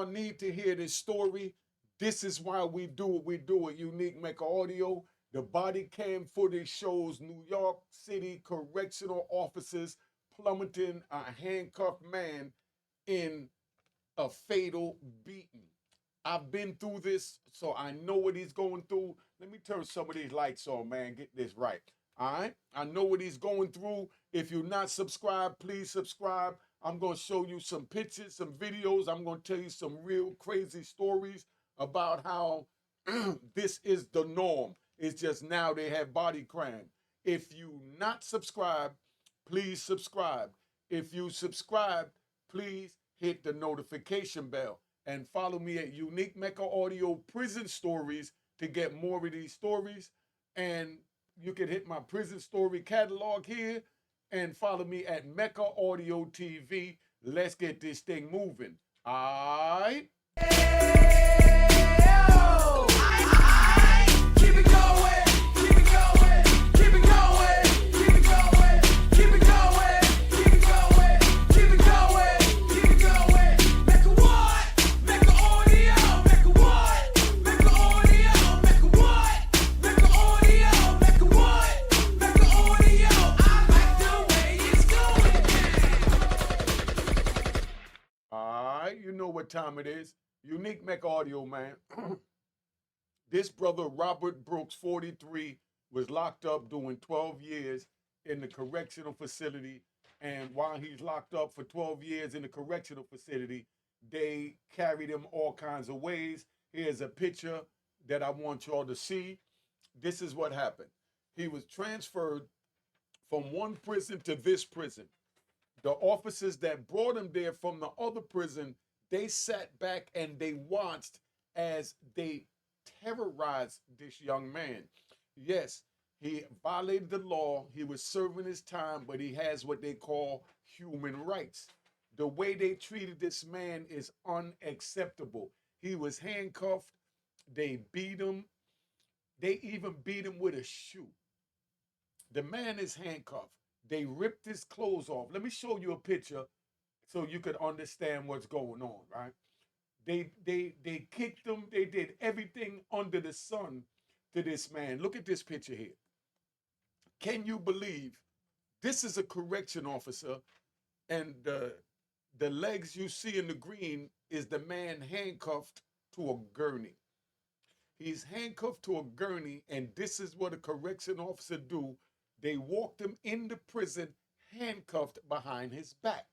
y'all need to hear this story. This is why we do what we do at Unique Mecca Audio. The body cam footage shows New York City correctional officers plummeting a handcuffed man in a fatal beating. I've been through this, so I know what he's going through. Let me turn some of these lights on, man. Get this right. All right? I know what he's going through. If you're not subscribed, please subscribe. I'm going to show you some pictures, some videos. I'm going to tell you some real crazy stories about how this is the norm. It's just now they have body crime. If you not subscribed, please subscribe. If you subscribe, please hit the notification bell and follow me at Unique Mecca Audio Prison Stories to get more of these stories. And you can hit my prison story catalog here and follow me at Mecca Audio TV. Let's get this thing moving. All right? You know what time it is. Unique Mecca Audio, man. This brother, Robert Brooks, 43, was locked up doing 12 years in the correctional facility. And while he's locked up for 12 years in the correctional facility, they carried him all kinds of ways. Here's a picture that I want y'all to see. This is what happened. He was transferred from one prison to this prison. The officers that brought him there from the other prison, they sat back and they watched as they terrorized this young man. Yes, he violated the law. He was serving his time, but he has what they call human rights. The way they treated this man is unacceptable. He was handcuffed. They beat him. They even beat him with a shoe. The man is handcuffed. They ripped his clothes off. Let me show you a picture so you could understand what's going on, right? They kicked him. They did everything under the sun to this man. Look at this picture here. Can you believe this is a correction officer, and the legs you see in the green is the man handcuffed to a gurney. He's handcuffed to a gurney, and this is what a correction officer do. They walked him into prison handcuffed behind his back.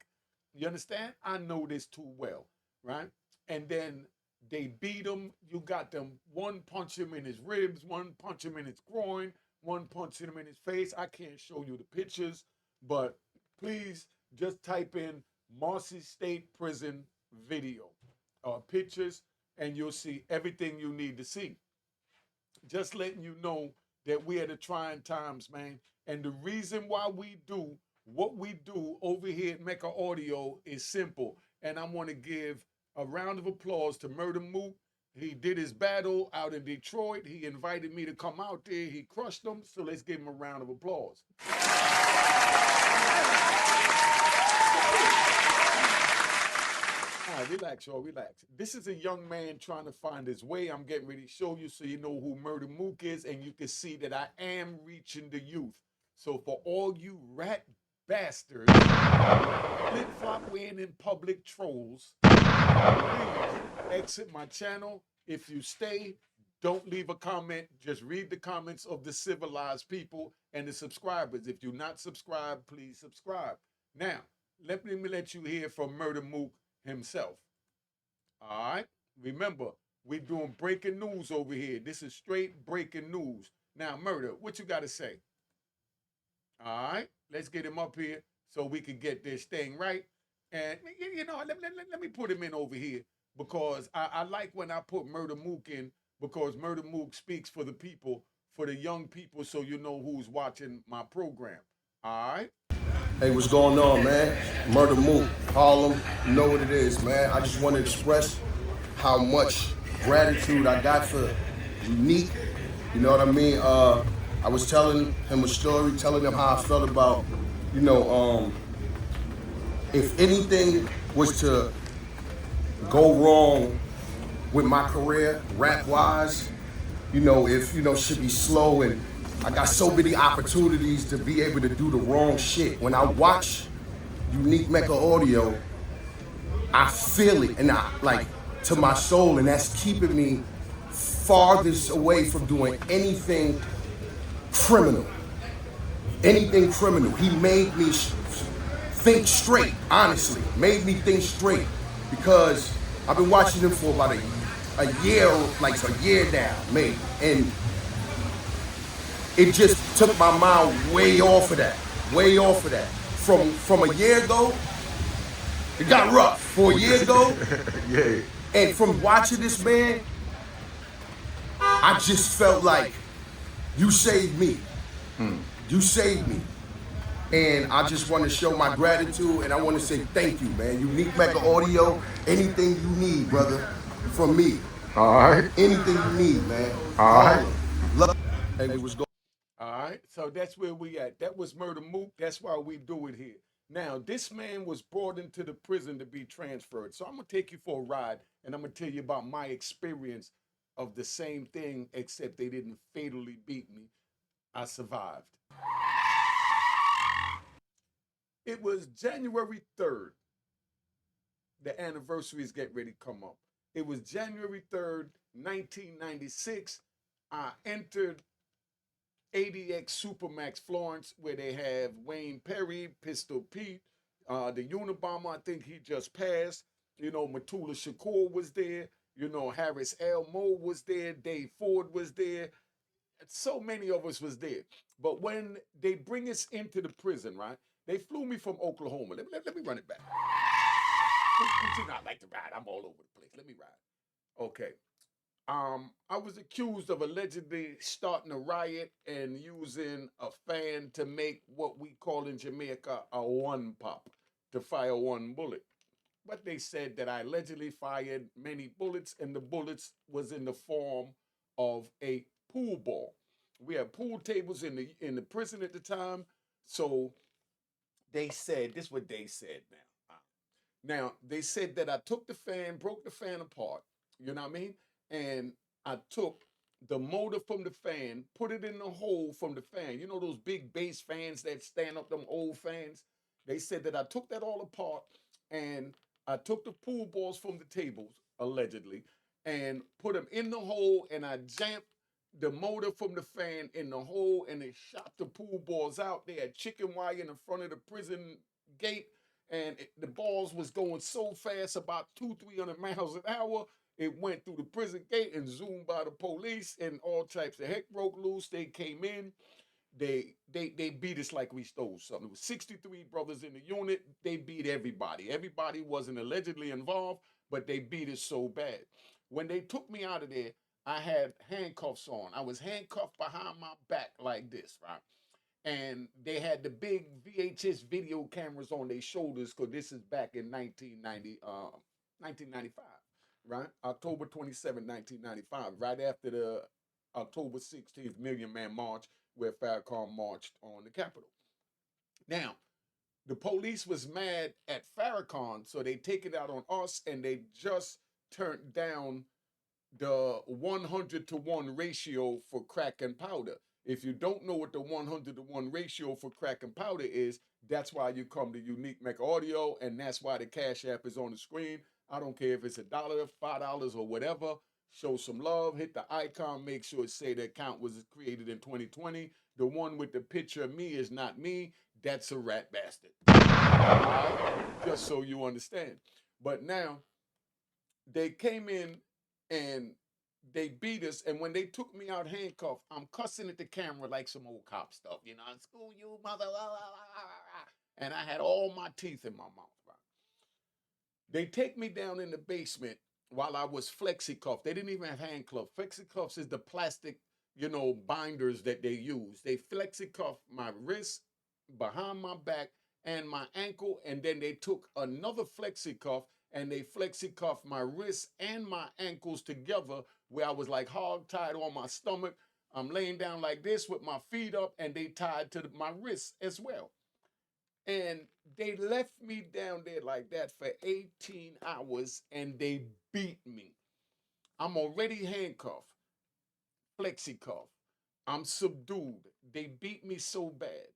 You understand? I know this too well, right? And then they beat him. You got them, one punch him in his ribs, one punch him in his groin, one punch him in his face. I can't show you the pictures, but please just type in Marcy State Prison video pictures, and you'll see everything you need to see. Just letting you know that we are the trying times, man. And the reason why we do what we do over here at Mecca Audio is simple. And I want to give a round of applause to Murder Mook. He did his battle out in Detroit. He invited me to come out there. He crushed them. So let's give him a round of applause. All right, relax, y'all, relax. This is a young man trying to find his way. I'm getting ready to show you so you know who Murder Mook is, and you can see that I am reaching the youth. So for all you rat bastards, flip-flop wearing in public trolls, please exit my channel. If you stay, don't leave a comment. Just read the comments of the civilized people and the subscribers. If you're not subscribed, please subscribe. Now, let me let you hear from Murder Mook himself. All right? Remember, we're doing breaking news over here. This is straight breaking news. Now, Murder, what you got to say? All right? Let's get him up here so we can get this thing right. And, you know, let me put him in over here because I like when I put Murder Mook in because Murder Mook speaks for the people, for the young people, so you know who's watching my program. All right? Hey, what's going on, man? Murder Mook, Harlem, you know what it is, man. I just want to express how much gratitude I got for Unique, you know what I mean? I was telling him a story, telling him how I felt about, you know, if anything was to go wrong with my career, rap-wise, if, should be slow, and I got so many opportunities to be able to do the wrong shit. When I watch Unique Mecca audio, I feel it, and I, like, to my soul, and that's keeping me farthest away from doing anything criminal. Anything criminal. He made me think straight, honestly. Made me think straight, because I've been watching him for about a year, like a year now, maybe. And it just took my mind way off of that. Way off of that. From a year ago, it got rough. For a year ago, Yeah. and from watching this man, I just felt like, you saved me. You saved me. And I just want to show my gratitude, and I want to say thank you, man. Unique Mecca Audio, anything you need, brother, from me. All right. Anything you need, man. All right. Love. And it was going. All right, so that's where we at. That was Murder Mook. That's why we do it here. Now, this man was brought into the prison to be transferred. So I'm gonna take you for a ride, and I'm gonna tell you about my experience of the same thing, except they didn't fatally beat me. I survived. It was January 3rd. The anniversary is getting ready to come up. It was January 3rd, 1996. I entered ADX Supermax Florence, where they have Wayne Perry, Pistol Pete, the Unabomber, I think he just passed. Matula Shakur was there. Harris Elmo was there. Dave Ford was there. So many of us was there. But when they bring us into the prison, right, they flew me from Oklahoma. Let me run it back. You know, I like to ride. I'm all over the place. Let me ride. Okay. I was accused of allegedly starting a riot and using a fan to make what we call in Jamaica a one pop, to fire one bullet. But they said that I allegedly fired many bullets, and the bullets was in the form of a pool ball. We had pool tables in the prison at the time, so they said this is what they said now. Now, they said that I took the fan, broke the fan apart, you know what I mean? And I took the motor from the fan, put it in the hole from the fan. You know those big base fans that stand up, them old fans? They said that I took that all apart, and I took the pool balls from the tables, allegedly, and put them in the hole, and I jammed the motor from the fan in the hole, and it shot the pool balls out. They had chicken wire in the front of the prison gate, and the balls was going so fast, about 300 miles an hour. It went through the prison gate and zoomed by the police, and all types of heck broke loose. They came in. They beat us like we stole something. It was 63 brothers in the unit. They beat everybody. Everybody wasn't allegedly involved, but they beat us so bad. When they took me out of there, I had handcuffs on. I was handcuffed behind my back like this, right? And they had the big VHS video cameras on their shoulders, because this is back in 1995, right? October 27, 1995, right after the October 16th Million Man March, where Farrakhan marched on the Capitol. Now, the police was mad at Farrakhan, so they take it out on us, and they just turned down the 100-to-1 ratio for crack and powder. If you don't know what the 100-to-1 ratio for crack and powder is, that's why you come to Unique Mecca Audio, and that's why the Cash App is on the screen. I don't care if it's $1, $5, or whatever. Show some love. Hit the icon. Make sure it say the account was created in 2020. The one with the picture of me is not me. That's a rat bastard. All right? Just so you understand. But now, they came in and they beat us, and when they took me out handcuffed, I'm cussing at the camera like some old cop stuff, school you mother, and I had all my teeth in my mouth. Right? They take me down in the basement while I was flexi-cuffed. They didn't even have handcuffs. Flexi-cuffs is the plastic, binders that they use. They flexi-cuff my wrist, behind my back, and my ankle, and then they took another flexi-cuff and they flexi-cuff my wrists and my ankles together, where I was like hog-tied on my stomach. I'm laying down like this with my feet up, and they tied to my wrists as well. And They left me down there like that for 18 hours and they beat me. I'm already handcuffed, flexi cuff. I'm subdued. They beat me so bad.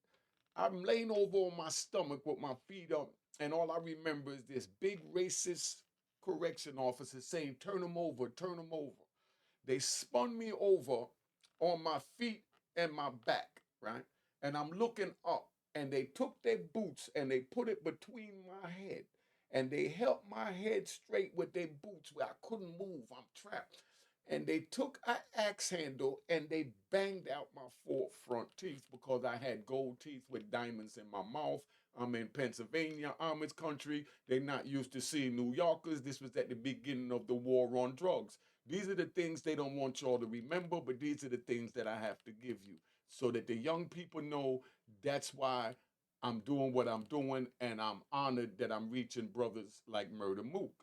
I'm laying over on my stomach with my feet up, and all I remember is this big racist correction officer saying, "Turn him over, turn him over." They spun me over on my feet and my back, right? And I'm looking up, and they took their boots and they put it between my head, and they held my head straight with their boots where I couldn't move. I'm trapped. And they took an axe handle and they banged out my four front teeth because I had gold teeth with diamonds in my mouth. I'm in Pennsylvania, Amish country. They're not used to seeing New Yorkers. This was at the beginning of the war on drugs. These are the things they don't want y'all to remember, but these are the things that I have to give you so that the young people know that's why I'm doing what I'm doing, and I'm honored that I'm reaching brothers like Murder Mook.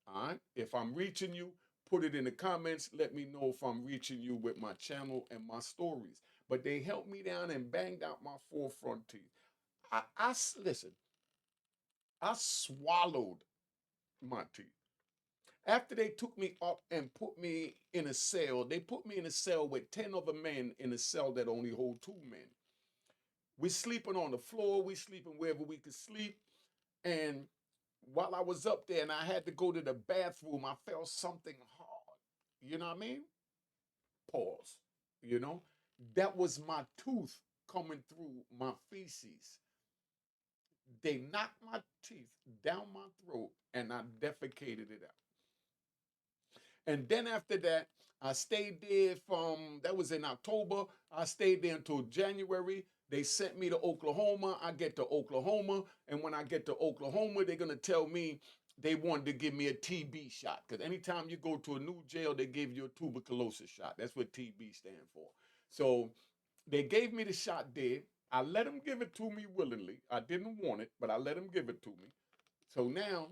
All right? If I'm reaching you, put it in the comments. Let me know if I'm reaching you with my channel and my stories. But they held me down and banged out my four front teeth. Listen, I swallowed my teeth. After they took me up and put me in a cell, they put me in a cell with 10 other men in a cell that only hold 2 men. We sleeping on the floor, we sleeping wherever we could sleep. And while I was up there and I had to go to the bathroom, I felt something hard. You know what I mean? Pause. You know? That was my tooth coming through my feces. They knocked my teeth down my throat and I defecated it out. And then after that, I stayed there that was in October. I stayed there until January. They sent me to Oklahoma. I get to Oklahoma. And when I get to Oklahoma, they're going to tell me they wanted to give me a TB shot. Because anytime you go to a new jail, they give you a tuberculosis shot. That's what TB stand for. So they gave me the shot there. I let them give it to me willingly. I didn't want it, but I let them give it to me. So now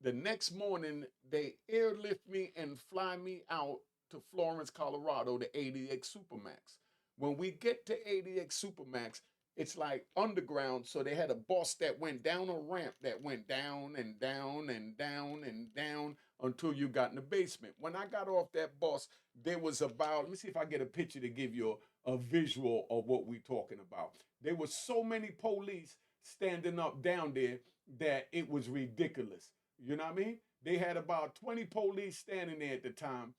the next morning, they airlift me and fly me out to Florence, Colorado, to ADX Supermax. When we get to ADX Supermax, it's like underground, so they had a bus that went down a ramp that went down and down and down and down until you got in the basement. When I got off that bus, there was about, let me see if I get a picture to give you a visual of what we're talking about. There were so many police standing up down there that it was ridiculous. You know what I mean? They had about 20 police standing there at the time,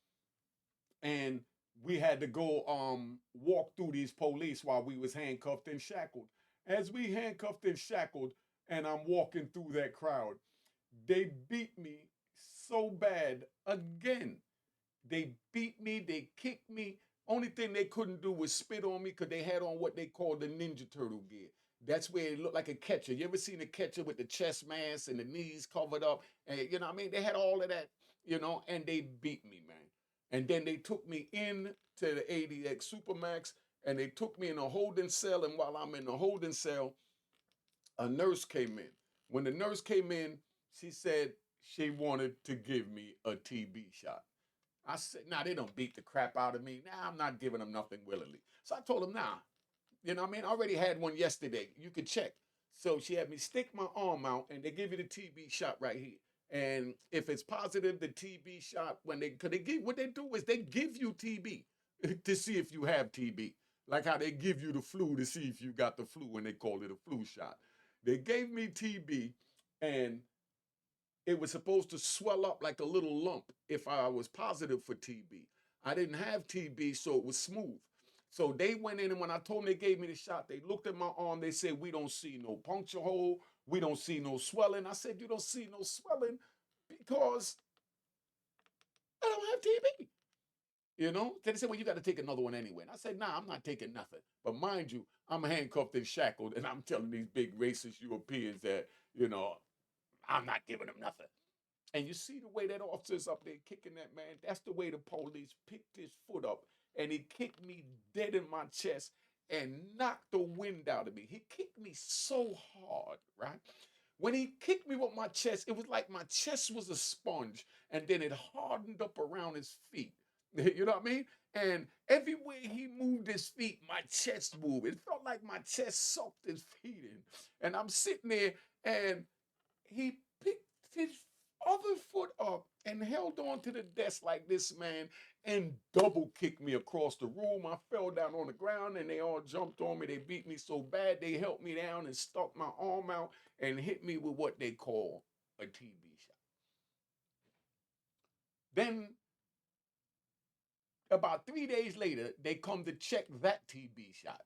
and we had to go walk through these police while we was handcuffed and shackled. As we handcuffed and shackled, and I'm walking through that crowd, they beat me so bad again. They beat me, they kicked me. Only thing they couldn't do was spit on me because they had on what they call the Ninja Turtle gear. That's where it looked like a catcher. You ever seen a catcher with the chest mask and the knees covered up? And you know what I mean? They had all of that, and they beat me, man. And then they took me in to the ADX Supermax and they took me in a holding cell. And while I'm in the holding cell, a nurse came in. When the nurse came in, she said she wanted to give me a TB shot. I said, nah, they don't beat the crap out of me. Nah, I'm not giving them nothing willingly. So I told them, nah, you know what I mean? I already had one yesterday. You could check. So she had me stick my arm out and they give you the TB shot right here. And if it's positive, the TB shot, cause they give, what they do is they give you TB to see if you have TB. Like how they give you the flu to see if you got the flu and they call it a flu shot. They gave me TB and it was supposed to swell up like a little lump if I was positive for TB. I didn't have TB, so it was smooth. So they went in, and when I told them they gave me the shot, they looked at my arm. They said, "We don't see no puncture hole. We don't see no swelling." I said, "You don't see no swelling because I don't have TB." They said, "Well, you got to take another one anyway." And I said, "Nah, I'm not taking nothing." But mind you, I'm handcuffed and shackled, and I'm telling these big racist Europeans that, I'm not giving them nothing. And you see the way that officer's up there kicking that man. That's the way the police picked his foot up and he kicked me dead in my chest and knocked the wind out of me. He kicked me so hard, right? When he kicked me with my chest, it was like my chest was a sponge and then it hardened up around his feet. You know what I mean? And everywhere he moved his feet, my chest moved. It felt like my chest sucked his feet in. And I'm sitting there And he picked his other foot up and held on to the desk like this, man, and double kicked me across the room. I fell down on the ground and they all jumped on me. They beat me so bad they helped me down and stuck my arm out and hit me with what they call a TB shot. Then about 3 days later, they come to check that TB shot.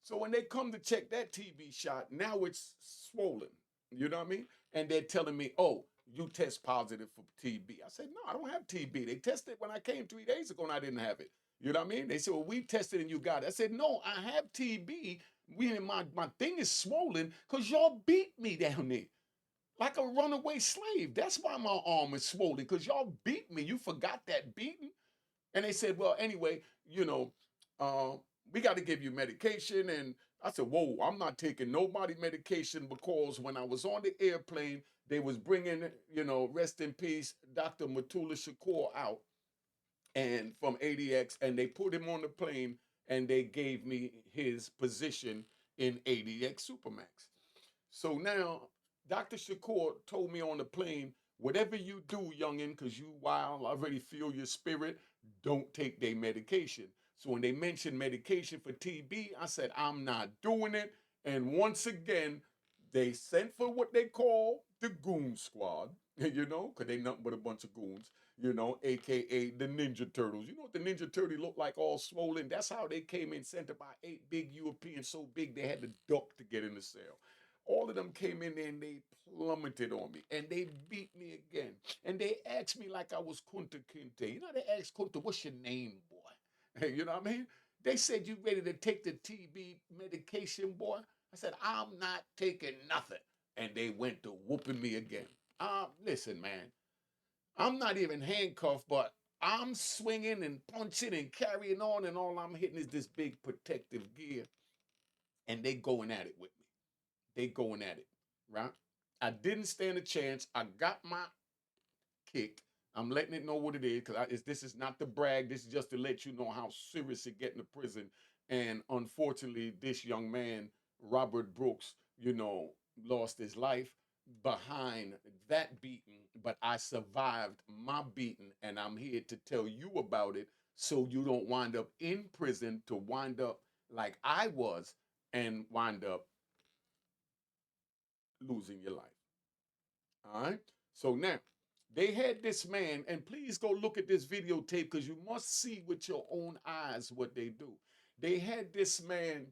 So when they come to check that TB shot, now it's swollen. You know what I mean? And they're telling me, oh, you test positive for TB. I said, no, I don't have TB. They tested when I came 3 days ago and I didn't have it. You know what I mean? They said, well, we tested and you got it. I said, no, I have TB. My thing is swollen because y'all beat me down there like a runaway slave. That's why my arm is swollen because y'all beat me. You forgot that beating? And they said, well, anyway, uh, we got to give you medication. And I said, whoa, I'm not taking nobody medication because when I was on the airplane, they was bringing, rest in peace, Dr. Matula Shakur out and from ADX, and they put him on the plane and they gave me his position in ADX Supermax. So now Dr. Shakur told me on the plane, whatever you do, youngin, because you wild, I already feel your spirit, don't take their medication. So when they mentioned medication for TB, I said, I'm not doing it. And once again, they sent for what they call the goon squad, because they nothing but a bunch of goons, AKA the Ninja Turtles. You know what the Ninja Turtle looked like, all swollen? That's how they came in, sent about 8 big Europeans so big they had to duck to get in the cell. All of them came in there and they plummeted on me and they beat me again. And they asked me like I was Kunta Kinte. You know, they asked Kunta, what's your name, boy? You know what I mean? They said, you ready to take the TB medication, boy? I said, I'm not taking nothing. And they went to whooping me again. Listen, man, I'm not even handcuffed, but I'm swinging and punching and carrying on, and all I'm hitting is this big protective gear. And they going at it with me. They going at it, right? I didn't stand a chance. I got my kick. I'm letting it know what it is because this is not to brag. This is just to let you know how serious it get in the prison. And unfortunately, this young man, Robert Brooks, lost his life behind that beating. But I survived my beating, and I'm here to tell you about it so you don't wind up in prison to wind up like I was and wind up losing your life. All right. So now they had this man, and please go look at this videotape because you must see with your own eyes what they do. They had this man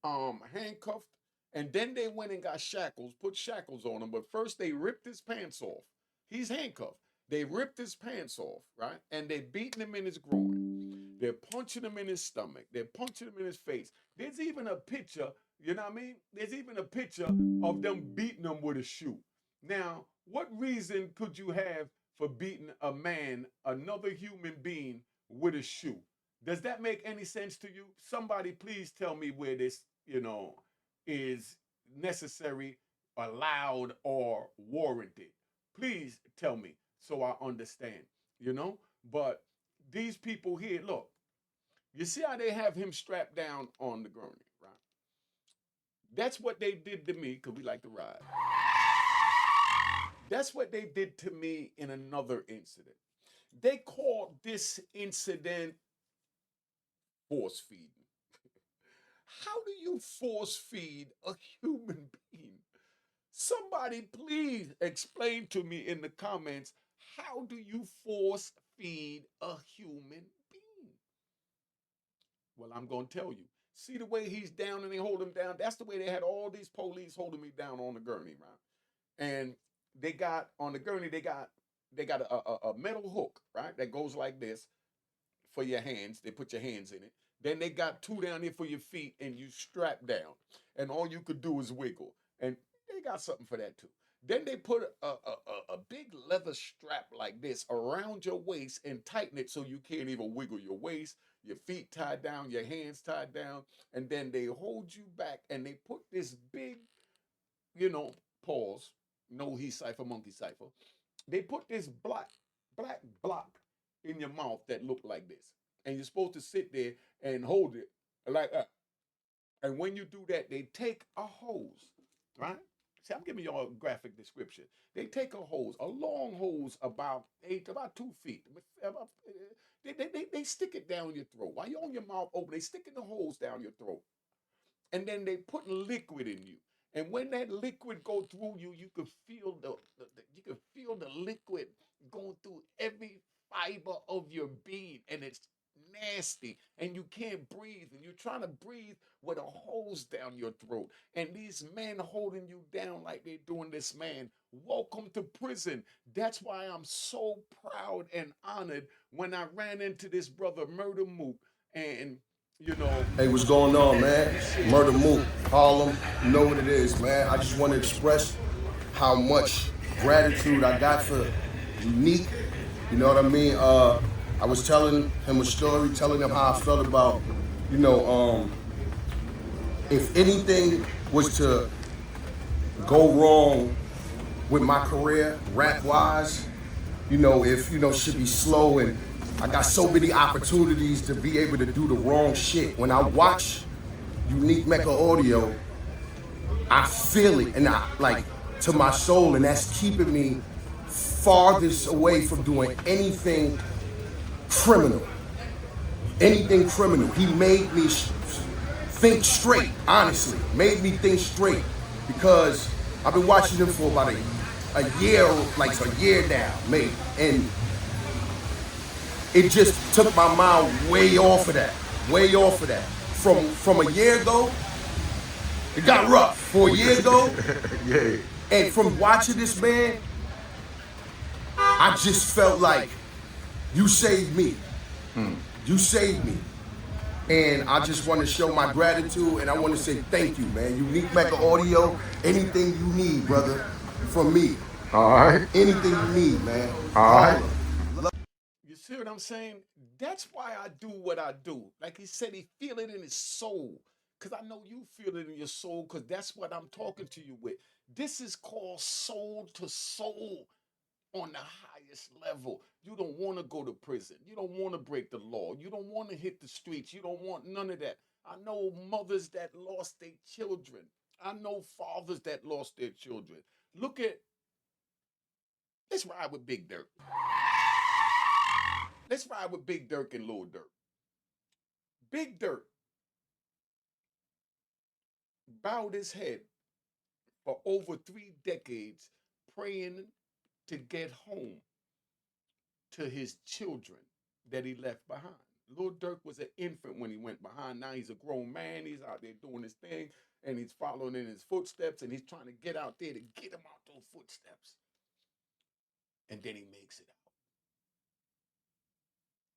handcuffed, and then they went and got shackles, put shackles on him. But first they ripped his pants off. He's handcuffed. They ripped his pants off, right? And they beating him in his groin. They're punching him in his stomach. They're punching him in his face. There's even a picture, you know what I mean? There's even a picture of them beating him with a shoe. Now, what reason could you have for beating a man, another human being, with a shoe? Does that make any sense to you? Somebody please tell me where this, is necessary, allowed, or warranted. Please tell me so I understand, But these people here, look, you see how they have him strapped down on the gurney, right? That's what they did to me because we like to ride. That's what they did to me in another incident. They called this incident force feeding. How do you force feed a human being? Somebody please explain to me in the comments, how do you force feed a human being? Well, I'm going to tell you. See the way he's down and they hold him down? That's the way they had all these police holding me down on the gurney, right? And they got, on the gurney, they got a metal hook, right? That goes like this for your hands. They put your hands in it. Then they got 2 down here for your feet and you strap down. And all you could do is wiggle. And they got something for that too. Then they put a big leather strap like this around your waist and tighten it so you can't even wiggle your waist, your feet tied down, your hands tied down. And then they hold you back and they put this big, pause, no he cipher, monkey cipher. They put this black block in your mouth that look like this. And you're supposed to sit there and hold it like that. And when you do that, they take a hose, right? See, I'm giving y'all a graphic description. They take a hose, a long hose about 2 feet. They stick it down your throat. While you're on your mouth open, they sticking the hose down your throat. And then they put liquid in you. And when that liquid go through you, you can feel the liquid going through every fiber of your being, and it's nasty, and you can't breathe, and you're trying to breathe with a hose down your throat, and these men holding you down like they're doing this man. Welcome to prison. That's why I'm so proud and honored when I ran into this brother Murder Mook, and you know. Hey, what's going on, man? Murder Mook, Harlem, you know what it is, man. I just want to express how much gratitude I got for Unique. You know what I mean? I was telling him a story, telling him how I felt about, if anything was to go wrong with my career, rap-wise, if, should be slow, and I got so many opportunities to be able to do the wrong shit. When I watch Unique Mecca audio, I feel it, and I, like, to my soul, and that's keeping me farthest away from doing anything criminal. Anything criminal. He made me think straight, honestly. Made me think straight, because I've been watching him for about a year, like a year now, maybe. And it just took my mind way off of that. Way off of that. From a year ago, it got rough. For a year ago, Yeah. and from watching this man, I just felt like, you saved me. You saved me. And I just want to show my gratitude, and I want to say thank you, man. Unique Mecca Audio, anything you need, brother, from me. All right. Anything you need, man. All right. You see what I'm saying? That's why I do what I do. Like he said, he feel it in his soul. Because I know you feel it in your soul, because that's what I'm talking to you with. This is called soul to soul on the highest level. You don't want to go to prison. You don't want to break the law. You don't want to hit the streets. You don't want none of that. I know mothers that lost their children. I know fathers that lost their children. Let's ride with Big Dirk. Let's ride with Big Dirk and Lil Dirk. Big Dirk bowed his head for over 3 decades praying to get home to his children that he left behind. Lil Durk was an infant when he went behind. Now he's a grown man. He's out there doing his thing, and he's following in his footsteps, and he's trying to get out there to get him out those footsteps. And then he makes it out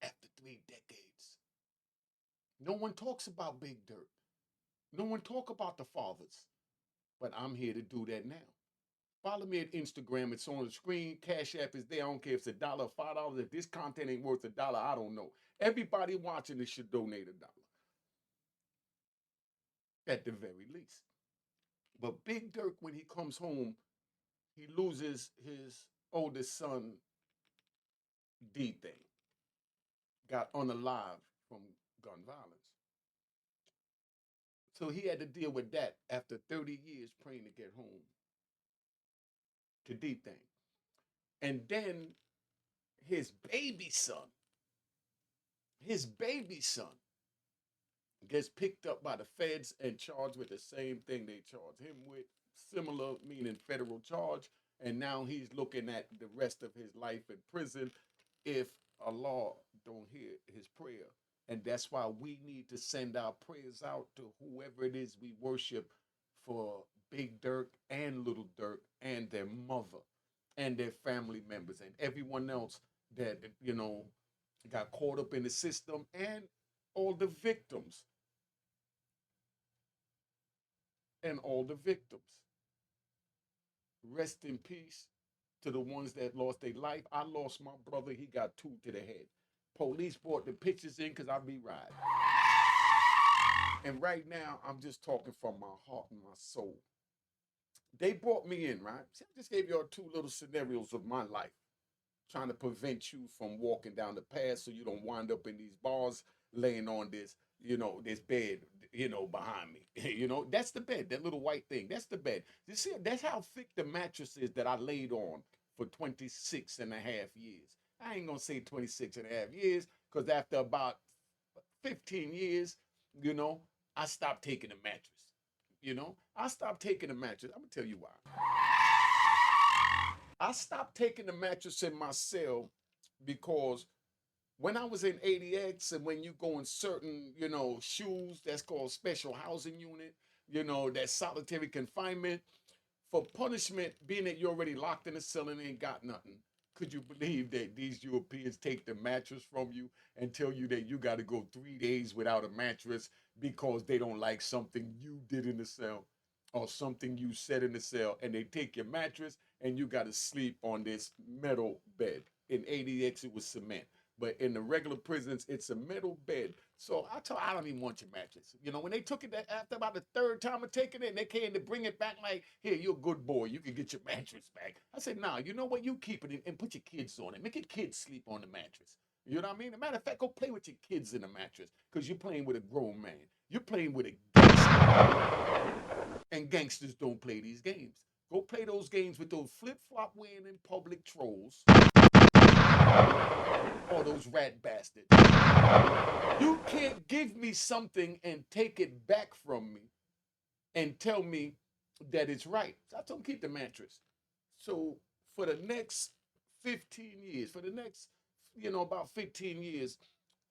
after 3 decades. No one talks about Big Dirk. No one talk about the fathers. But I'm here to do that now. Follow me at Instagram. It's on the screen. Cash App is there. I don't care if it's $1 or $5. If this content ain't worth $1, I don't know. Everybody watching this should donate $1. At the very least. But Big Dirk, when he comes home, he loses his oldest son, D-Thing. Got unalived from gun violence. So he had to deal with that after 30 years praying to get home to D-Thing. And then his baby son gets picked up by the feds and charged with the same thing they charged him with, similar meaning federal charge, and now he's looking at the rest of his life in prison if Allah don't hear his prayer. And that's why we need to send our prayers out to whoever it is we worship for Big Dirk and Little Dirk and their mother and their family members and everyone else that, got caught up in the system, and all the victims. Rest in peace to the ones that lost their life. I lost my brother. He got 2 to the head. Police brought the pictures in because I be riding. And right now, I'm just talking from my heart and my soul. They brought me in, right? See, I just gave y'all 2 little scenarios of my life, trying to prevent you from walking down the path so you don't wind up in these bars laying on this this bed, behind me. That's the bed, that little white thing. That's the bed. You see, that's how thick the mattress is that I laid on for 26 and a half years. I ain't gonna say 26 and a half years, because after about 15 years, you know, I stopped taking the mattress. I stopped taking the mattress. I'm gonna tell you why. I stopped taking the mattress in my cell because when I was in ADX and when you go in certain, shoes, that's called special housing unit, that's solitary confinement, for punishment, being that you're already locked in a cell and ain't got nothing. Could you believe that these Europeans take the mattress from you and tell you that you got to go 3 days without a mattress because they don't like something you did in the cell or something you said in the cell, and they take your mattress and you got to sleep on this metal bed. In ADX, it was cement. But in the regular prisons, it's a metal bed. So I don't even want your mattress. When they took it, after about the third time of taking it, and they came to bring it back like, here, you're a good boy. You can get your mattress back. I said, nah, you know what? You keep it and put your kids on it. Make your kids sleep on the mattress. You know what I mean? As a matter of fact, go play with your kids in the mattress because you're playing with a grown man. You're playing with a gangster. And gangsters don't play these games. Go play those games with those flip-flop wearing in public trolls or those rat bastards. You can't give me something and take it back from me and tell me that it's right. So I told him keep the mattress. So for the next 15 years, about 15 years,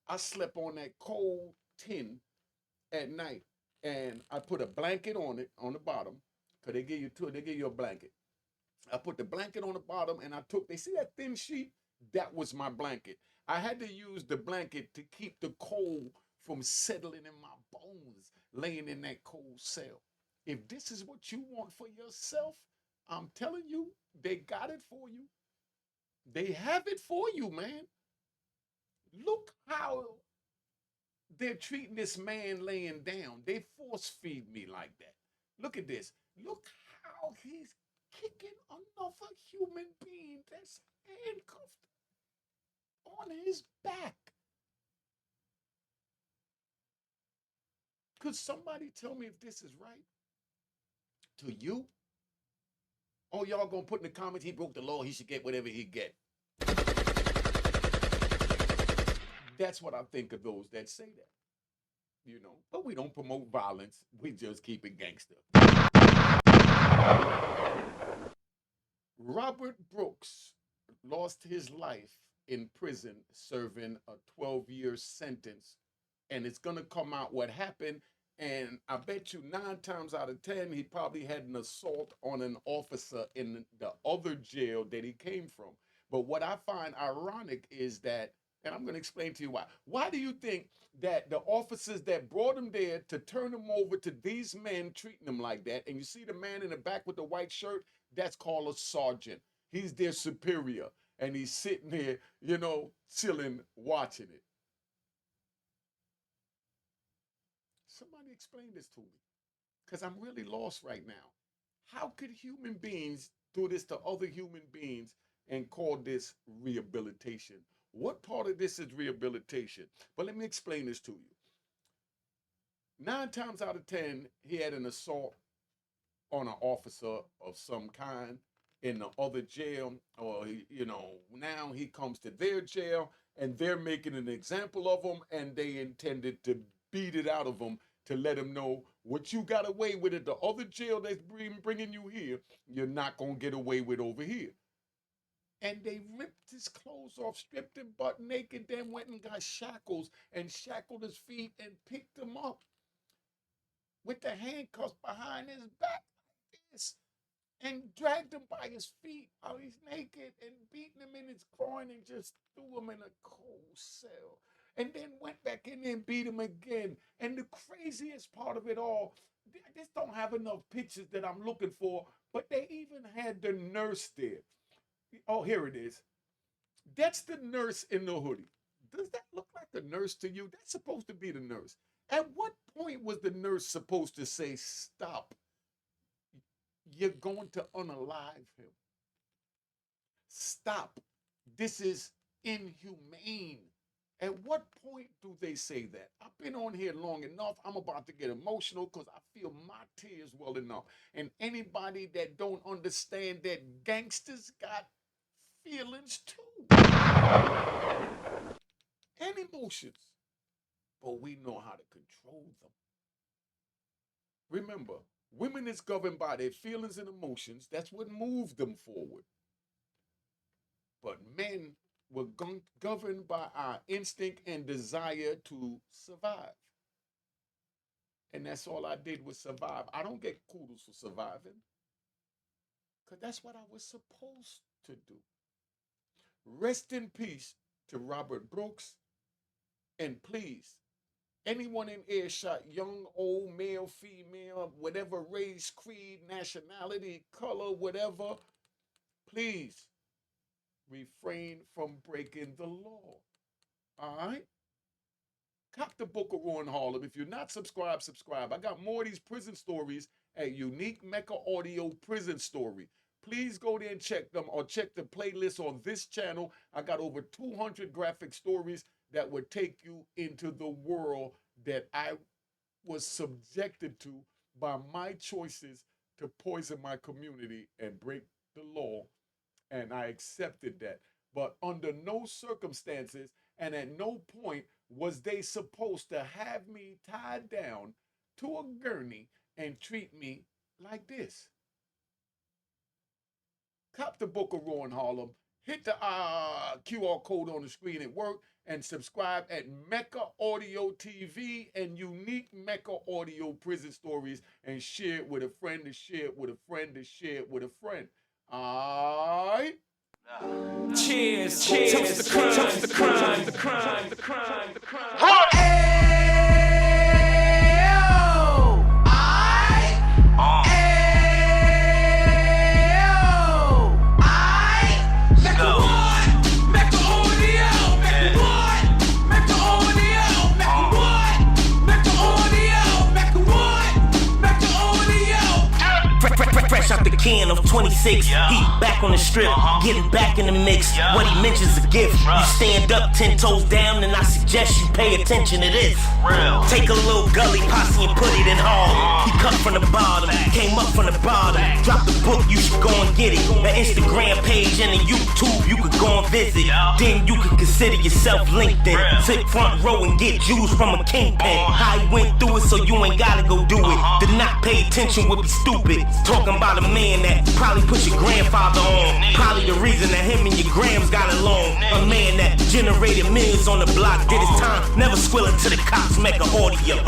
I slept on that cold tin at night. And I put a blanket on it on the bottom, because they give you a blanket. I put the blanket on the bottom and they see that thin sheet? That was my blanket. I had to use the blanket to keep the cold from settling in my bones, laying in that cold cell. If this is what you want for yourself, I'm telling you, they got it for you. They have it for you, man. Look how they're treating this man laying down. They force feed me like that. Look at this. Look how he's kicking another human being that's handcuffed on his back. Could somebody tell me if this is right to you? Oh, y'all gonna put in the comments he broke the law, he should get whatever he get. That's what I think of those that say that. But we don't promote violence. We just keep it gangster. Robert Brooks lost his life in prison serving a 12-year sentence, and it's going to come out what happened. And I bet you 9 times out of 10, he probably had an assault on an officer in the other jail that he came from. But what I find ironic is that, and I'm going to explain to you why. Why do you think that the officers that brought him there to turn him over to these men treating him like that, and you see the man in the back with the white shirt, that's called a sergeant. He's their superior, and he's sitting there, chilling, watching it. Somebody explain this to me, because I'm really lost right now. How could human beings do this to other human beings and call this rehabilitation? What part of this is rehabilitation? But let me explain this to you. 9 times out of 10, he had an assault on an officer of some kind in the other jail, or now he comes to their jail and they're making an example of him, and they intended to beat it out of him to let him know what you got away with at the other jail that's bringing you here, you're not going to get away with over here. And they ripped his clothes off, stripped him butt naked, then went and got shackles and shackled his feet and picked him up with the handcuffs behind his back like this, and dragged him by his feet while he's naked and beating him in his groin and just threw him in a cold cell. And then went back in there and beat him again. And the craziest part of it all, I just don't have enough pictures that I'm looking for, but they even had the nurse there. Oh, here it is. That's the nurse in the hoodie. Does that look like the nurse to you? That's supposed to be the nurse. At what point was the nurse supposed to say, stop? You're going to unalive him. Stop. This is inhumane. At what point do they say that? I've been on here long enough. I'm about to get emotional because I feel my tears welling up. And anybody that don't understand that gangsters got feelings too and emotions, but we know how to control them. Remember, women is governed by their feelings and emotions. That's what moved them forward. But men were governed by our instinct and desire to survive. And that's all I did was survive. I don't get kudos for surviving, because that's what I was supposed to do. Rest in peace to Robert Brooks. And please, anyone in earshot, young, old, male, female, whatever race, creed, nationality, color, whatever, please refrain from breaking the law. All right? Cop the book of Raw in Harlem. If you're not subscribed, subscribe. I got more of these prison stories at Unique Mecca Audio Prison Story. Please go there and check them, or check the playlist on this channel. I got over 200 graphic stories that would take you into the world that I was subjected to by my choices to poison my community and break the law. And I accepted that. But under no circumstances and at no point was they supposed to have me tied down to a gurney and treat me like this. Cop the book of Raw in Harlem. Hit the QR code on the screen at work and subscribe at Mecca Audio TV and Unique Mecca Audio Prison Stories, and share it with a friend to share it with a friend to share it with a friend. All right? Cheers, cheers, toast the crime, toast the crime, the crime, the crime, the crime. Fresh out the can of 26, he back on the strip, getting back in the mix. What he mentions a gift. You stand up 10 toes down, and I suggest you pay attention to this. Take a little gully posse and put it in hall. He cut from the bottom, came up from the bottom. Drop the book, you should go and get it. The Instagram page and the YouTube, you could go and visit. Then you could consider yourself LinkedIn. Sit front row and get Jews from a kingpin. How he went through it, so you ain't gotta go do it. To not pay attention would be stupid. Talking about a man that probably put your grandfather on. Probably the reason that him and your grams got along. A man that generated millions on the block, did his time, never squilling to the cops, make a audio.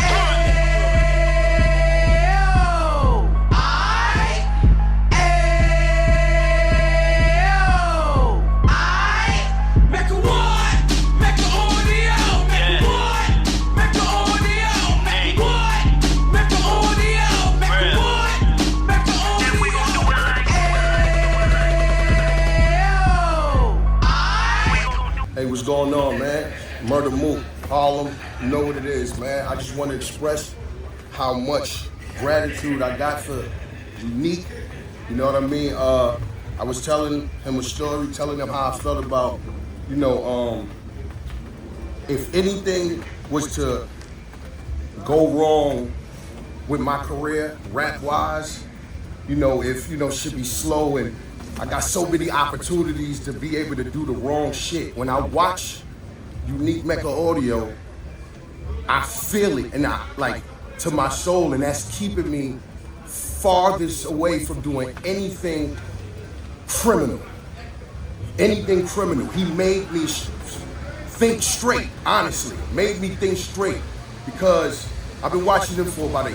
Hey, what's going on, man? Murder Mook, Harlem, you know what it is, man. I just want to express how much gratitude I got for Unique, you know what I mean? I was telling him a story, telling him how I felt about, if anything was to go wrong with my career, rap-wise, if, should be slow, and I got so many opportunities to be able to do the wrong shit. When I watch Unique Mecca Audio, I feel it, and to my soul, and that's keeping me farthest away from doing anything criminal. Anything criminal. He made me think straight, honestly. Made me think straight, because I've been watching him for about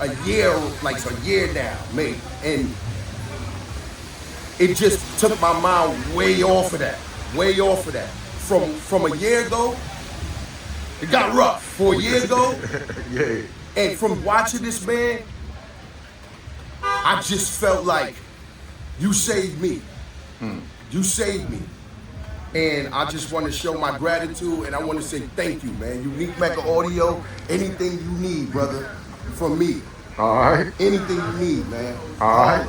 a year, like a year now, maybe, and it just took my mind way off of that. From a year ago, it got rough. For a year ago, Yeah. and from watching this man, I just felt like, you saved me. You saved me. And I just want to show my gratitude, and I want to say thank you, man. Unique Mecca Audio, anything you need, brother, from me. All right. Anything you need, man. All right.